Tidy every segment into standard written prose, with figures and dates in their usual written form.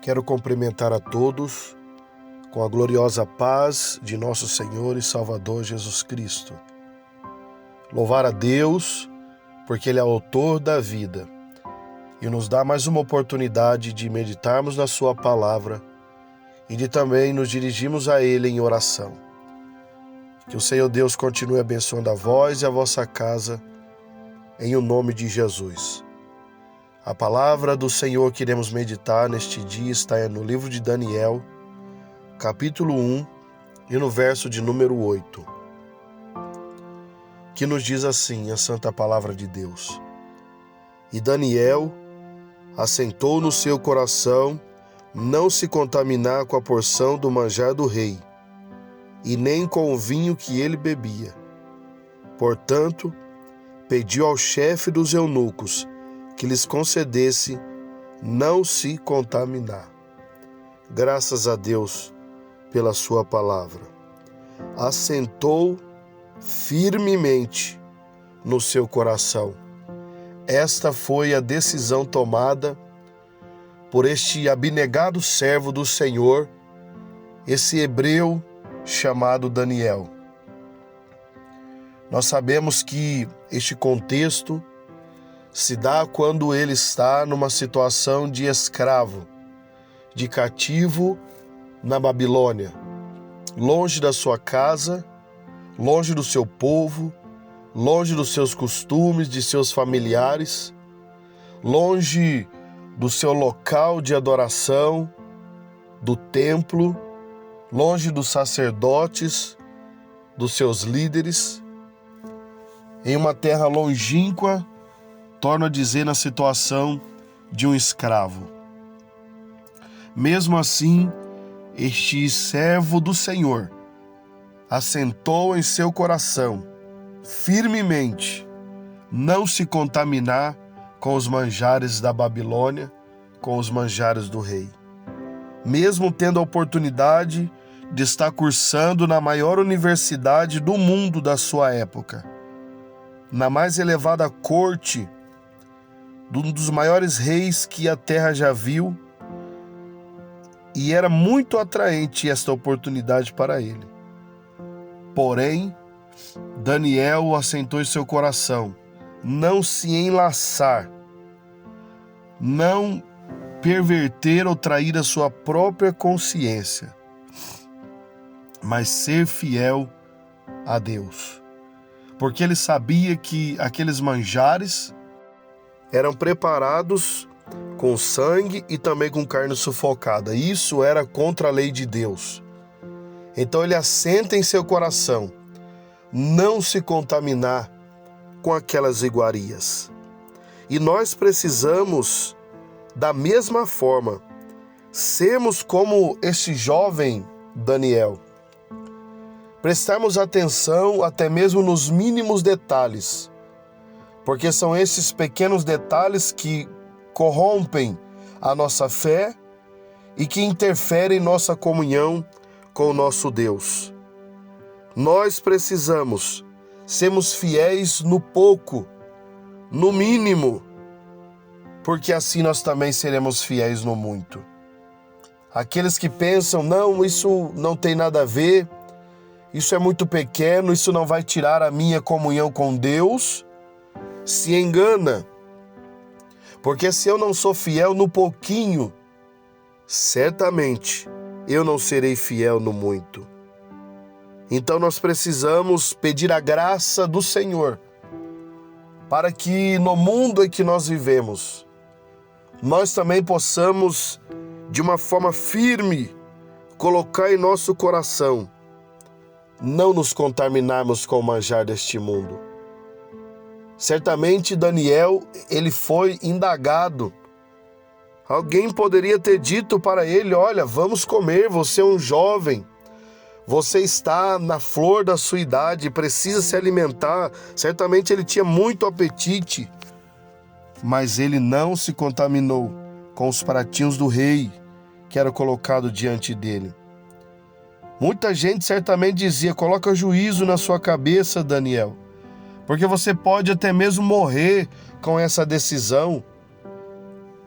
Quero cumprimentar a todos com a gloriosa paz de nosso Senhor e Salvador Jesus Cristo. Louvar a Deus, porque Ele é autor da vida e nos dá mais uma oportunidade de meditarmos na Sua palavra e de também nos dirigirmos a Ele em oração. Que o Senhor Deus continue abençoando a vós e a vossa casa, em o nome de Jesus. A palavra do Senhor que iremos meditar neste dia está no livro de Daniel, capítulo 1, e no verso de número 8, que nos diz assim a santa palavra de Deus. E Daniel assentou no seu coração não se contaminar com a porção do manjar do rei, e nem com o vinho que ele bebia. Portanto, pediu ao chefe dos eunucos que lhes concedesse não se contaminar. Graças a Deus pela sua palavra. Assentou firmemente no seu coração. Esta foi a decisão tomada por este abnegado servo do Senhor, esse hebreu chamado Daniel. Nós sabemos que este contexto se dá quando ele está numa situação de escravo, de cativo na Babilônia, longe da sua casa, longe do seu povo, longe dos seus costumes, de seus familiares, longe do seu local de adoração, do templo, longe dos sacerdotes, dos seus líderes, em uma terra longínqua, torno a dizer, na situação de um escravo. Mesmo assim, este servo do Senhor assentou em seu coração firmemente não se contaminar com os manjares da Babilônia, com os manjares do rei. Mesmo tendo a oportunidade de estar cursando na maior universidade do mundo da sua época, na mais elevada corte de um dos maiores reis que a terra já viu, e era muito atraente esta oportunidade para ele. Porém, Daniel assentou em seu coração não se enlaçar, não perverter ou trair a sua própria consciência, mas ser fiel a Deus. Porque ele sabia que aqueles manjares eram preparados com sangue e também com carne sufocada. Isso era contra a lei de Deus. Então ele assenta em seu coração não se contaminar com aquelas iguarias. E nós precisamos, da mesma forma, sermos como esse jovem Daniel. Prestarmos atenção até mesmo nos mínimos detalhes, porque são esses pequenos detalhes que corrompem a nossa fé e que interferem em nossa comunhão com o nosso Deus. Nós precisamos sermos fiéis no pouco, no mínimo, porque assim nós também seremos fiéis no muito. Aqueles que pensam, não, isso não tem nada a ver, isso é muito pequeno, isso não vai tirar a minha comunhão com Deus, se engana. Porque se eu não sou fiel no pouquinho, certamente eu não serei fiel no muito. Então nós precisamos pedir a graça do Senhor para que no mundo em que nós vivemos, nós também possamos, de uma forma firme, colocar em nosso coração não nos contaminarmos com o manjar deste mundo. Certamente Daniel, ele foi indagado. Alguém poderia ter dito para ele, olha, vamos comer, você é um jovem, você está na flor da sua idade, precisa se alimentar. Certamente ele tinha muito apetite, mas ele não se contaminou com os pratinhos do rei que era colocado diante dele. Muita gente certamente dizia, coloca juízo na sua cabeça, Daniel, porque você pode até mesmo morrer com essa decisão.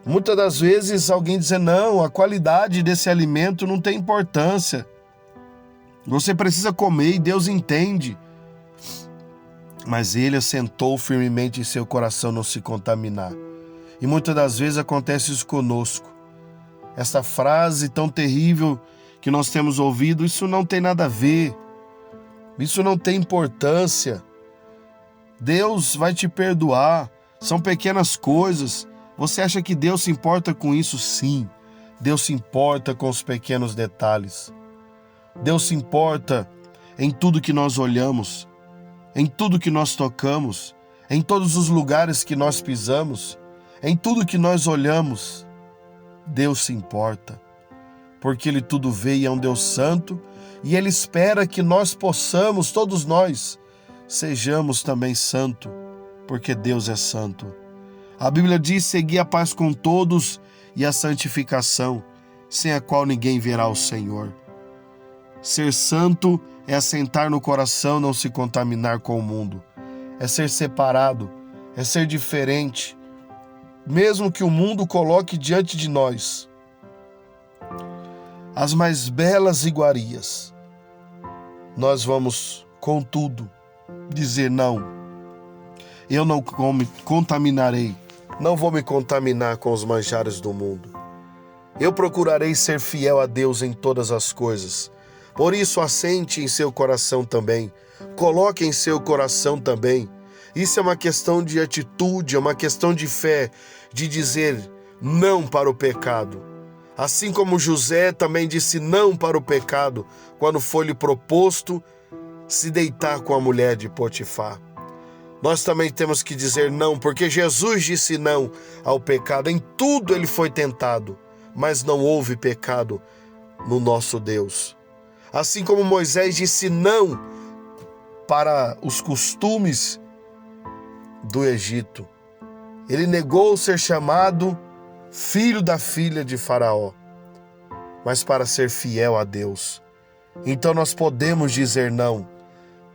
Muitas das vezes alguém diz, não, a qualidade desse alimento não tem importância. Você precisa comer e Deus entende. Mas Ele assentou firmemente em seu coração não se contaminar. E muitas das vezes acontece isso conosco. Essa frase tão terrível que nós temos ouvido, isso não tem nada a ver. Isso não tem importância. Deus vai te perdoar. São pequenas coisas. Você acha que Deus se importa com isso? Sim. Deus se importa com os pequenos detalhes. Deus se importa em tudo que nós olhamos, em tudo que nós tocamos, em todos os lugares que nós pisamos, em tudo que nós olhamos. Deus se importa, porque Ele tudo vê e é um Deus santo, e Ele espera que nós possamos, todos nós, sejamos também santos, porque Deus é santo. A Bíblia diz, segui a paz com todos e a santificação, sem a qual ninguém verá o Senhor. Ser santo é assentar no coração, não se contaminar com o mundo. É ser separado, é ser diferente, mesmo que o mundo coloque diante de nós as mais belas iguarias. Nós vamos, contudo, dizer não. Eu não contaminarei. Não vou me contaminar com os manjares do mundo. Eu procurarei ser fiel a Deus em todas as coisas. Por isso, assente em seu coração também. Coloque em seu coração também. Isso é uma questão de atitude, é uma questão de fé, de dizer não para o pecado. Assim como José também disse não para o pecado, quando foi-lhe proposto se deitar com a mulher de Potifar. Nós também temos que dizer não, porque Jesus disse não ao pecado. Em tudo ele foi tentado, mas não houve pecado no nosso Deus. Assim como Moisés disse não para os costumes do Egito. Ele negou ser chamado filho da filha de Faraó, mas para ser fiel a Deus. Então nós podemos dizer não.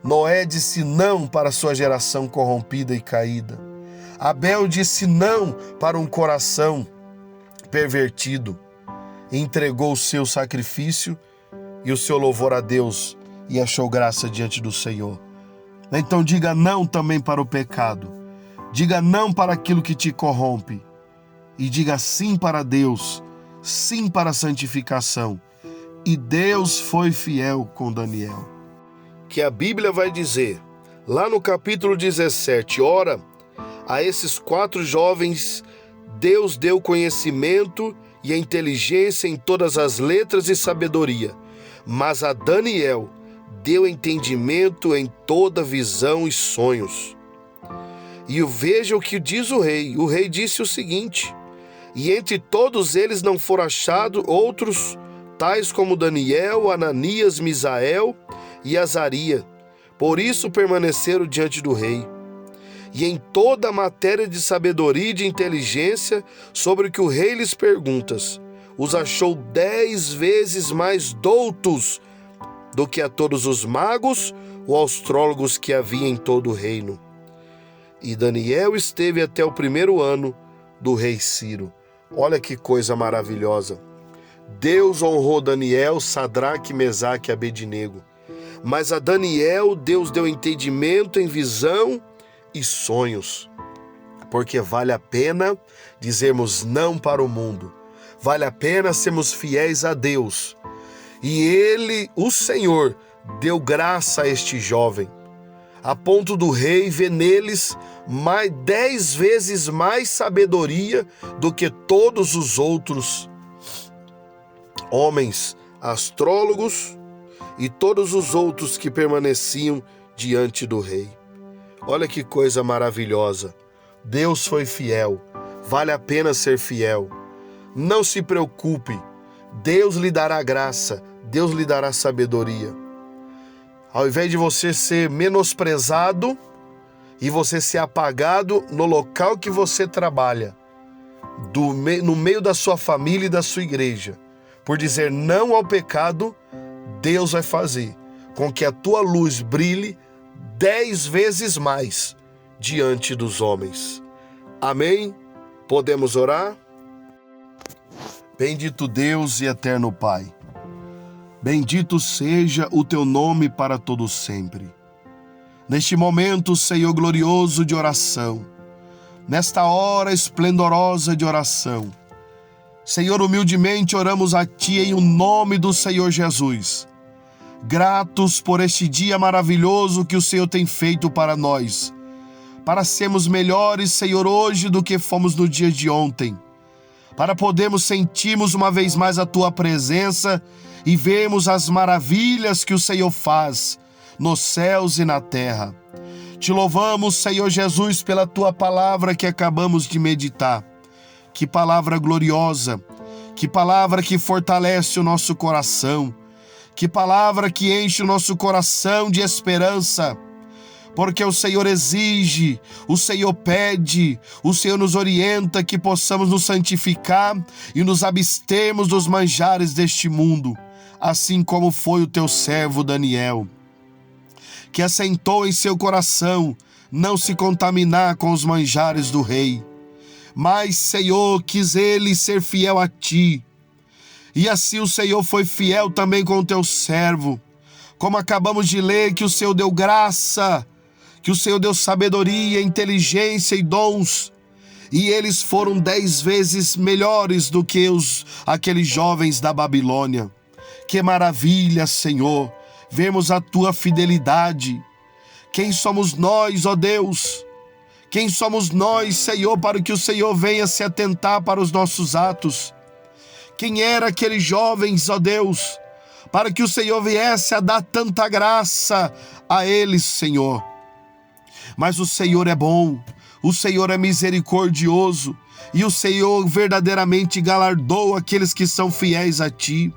Noé disse não para sua geração corrompida e caída. Abel disse não para um coração pervertido. Entregou o seu sacrifício e o seu louvor a Deus e achou graça diante do Senhor. Então diga não também para o pecado. Diga não para aquilo que te corrompe. E diga sim para Deus, sim para a santificação. E Deus foi fiel com Daniel. Que a Bíblia vai dizer, lá no capítulo 17, ora, a esses 4 jovens Deus deu conhecimento e a inteligência em todas as letras e sabedoria, mas a Daniel deu entendimento em toda visão e sonhos. E veja o que diz o rei. O rei disse o seguinte, e entre todos eles não foram achados outros, tais como Daniel, Ananias, Misael e Azaria. Por isso permaneceram diante do rei. E em toda a matéria de sabedoria e de inteligência, sobre o que o rei lhes pergunta, os achou 10 vezes mais doutos do que a todos os magos ou astrólogos que havia em todo o reino. E Daniel esteve até o 1º ano do rei Ciro. Olha que coisa maravilhosa. Deus honrou Daniel, Sadraque, Mesaque e Abednego. Mas a Daniel, Deus deu entendimento em visão e sonhos. Porque vale a pena dizermos não para o mundo. Vale a pena sermos fiéis a Deus. E Ele, o Senhor, deu graça a este jovem, a ponto do rei ver neles 10 vezes mais sabedoria do que todos os outros homens, astrólogos e todos os outros que permaneciam diante do rei. Olha que coisa maravilhosa. Deus foi fiel. Vale a pena ser fiel. Não se preocupe. Deus lhe dará graça. Deus lhe dará sabedoria. Ao invés de você ser menosprezado e você ser apagado no local que você trabalha, no meio da sua família e da sua igreja, por dizer não ao pecado, Deus vai fazer com que a tua luz brilhe 10 vezes mais diante dos homens. Amém? Podemos orar? Bendito Deus e eterno Pai, bendito seja o teu nome para todo sempre. Neste momento, Senhor glorioso de oração, nesta hora esplendorosa de oração, Senhor, humildemente oramos a Ti em o nome do Senhor Jesus, gratos por este dia maravilhoso que o Senhor tem feito para nós, para sermos melhores, Senhor, hoje do que fomos no dia de ontem, para podermos sentirmos uma vez mais a Tua presença e vermos as maravilhas que o Senhor faz nos céus e na terra. Te louvamos, Senhor Jesus, pela Tua palavra que acabamos de meditar. Que palavra gloriosa, que palavra que fortalece o nosso coração, que palavra que enche o nosso coração de esperança, porque o Senhor exige, o Senhor pede, o Senhor nos orienta que possamos nos santificar e nos abstermos dos manjares deste mundo, assim como foi o teu servo Daniel, que assentou em seu coração não se contaminar com os manjares do rei, mas, Senhor, quis ele ser fiel a Ti, e assim o Senhor foi fiel também com o teu servo, como acabamos de ler, que o Senhor deu graça, que o Senhor deu sabedoria, inteligência e dons, e eles foram 10 vezes melhores do que aqueles jovens da Babilônia. Que maravilha, Senhor, vemos a Tua fidelidade. Quem somos nós, ó Deus? Quem somos nós, Senhor, para que o Senhor venha se atentar para os nossos atos? Quem eram aqueles jovens, ó Deus, para que o Senhor viesse a dar tanta graça a eles, Senhor? Mas o Senhor é bom, o Senhor é misericordioso e o Senhor verdadeiramente galardoa aqueles que são fiéis a Ti.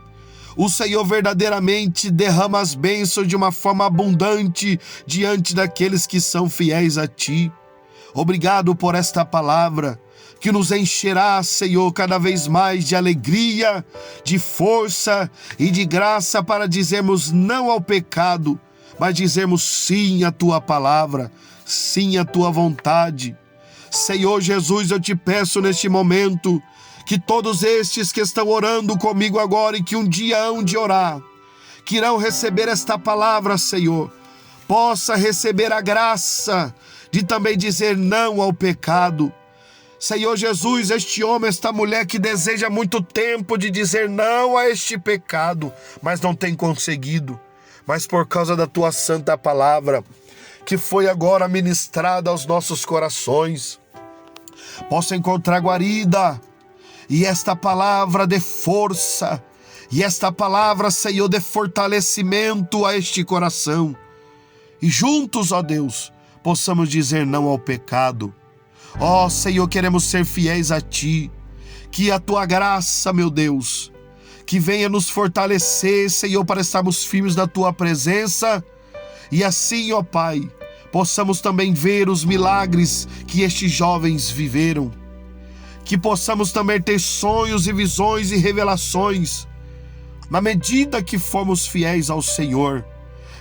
O Senhor verdadeiramente derrama as bênçãos de uma forma abundante diante daqueles que são fiéis a Ti. Obrigado por esta palavra que nos encherá, Senhor, cada vez mais de alegria, de força e de graça para dizermos não ao pecado, mas dizermos sim à Tua palavra, sim à Tua vontade. Senhor Jesus, eu te peço neste momento que todos estes que estão orando comigo agora e que um dia hão de orar, que irão receber esta palavra, Senhor, possa receber a graça de também dizer não ao pecado. Senhor Jesus, este homem, esta mulher que deseja há muito tempo de dizer não a este pecado, mas não tem conseguido, mas por causa da Tua santa palavra, que foi agora ministrada aos nossos corações, possa encontrar guarida, e esta palavra dê força, e esta palavra, Senhor, dê fortalecimento a este coração, e juntos, ó Deus, possamos dizer não ao pecado. Ó Senhor, queremos ser fiéis a Ti, que a Tua graça, meu Deus, que venha nos fortalecer, Senhor, para estarmos firmes na Tua presença, e assim, ó Pai, possamos também ver os milagres que estes jovens viveram, que possamos também ter sonhos e visões e revelações, na medida que formos fiéis ao Senhor.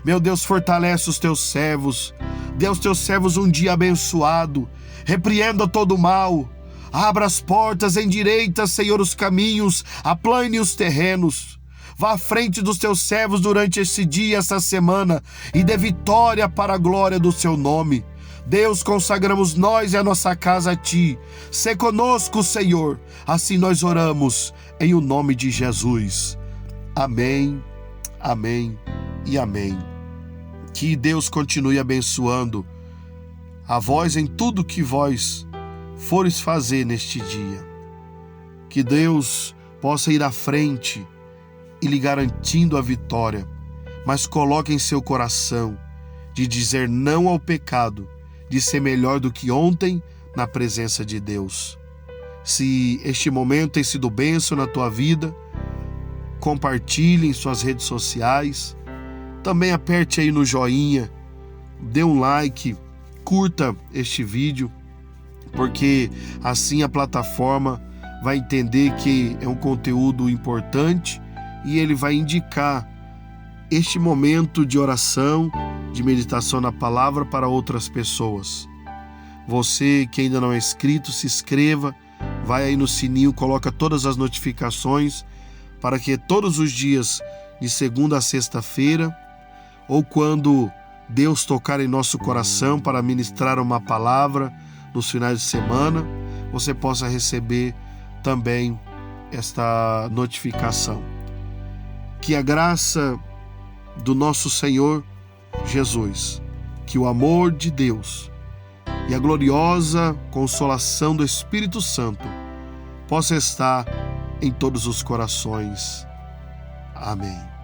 Meu Deus, fortalece os Teus servos, dê aos Teus servos um dia abençoado, repreenda todo o mal, abra as portas, endireita, Senhor, os caminhos, aplane os terrenos, vá à frente dos Teus servos durante esse dia, essa semana, e dê vitória para a glória do Seu nome. Deus, consagramos nós e a nossa casa a Ti. Sê conosco, Senhor. Assim nós oramos, em o nome de Jesus. Amém, amém e amém. Que Deus continue abençoando a vós em tudo que vós fores fazer neste dia. Que Deus possa ir à frente e lhe garantindo a vitória, mas coloque em seu coração de dizer não ao pecado, de ser melhor do que ontem na presença de Deus. Se este momento tem sido bênção na tua vida, compartilhe em suas redes sociais, também aperte aí no joinha, dê um like, curta este vídeo, porque assim a plataforma vai entender que é um conteúdo importante e ele vai indicar este momento de oração, de meditação na palavra para outras pessoas. Você que ainda não é inscrito, se inscreva, vai aí no sininho, coloca todas as notificações para que todos os dias, de segunda a sexta-feira, ou quando Deus tocar em nosso coração para ministrar uma palavra nos finais de semana, você possa receber também esta notificação. Que a graça do nosso Senhor Jesus, que o amor de Deus e a gloriosa consolação do Espírito Santo possa estar em todos os corações. Amém.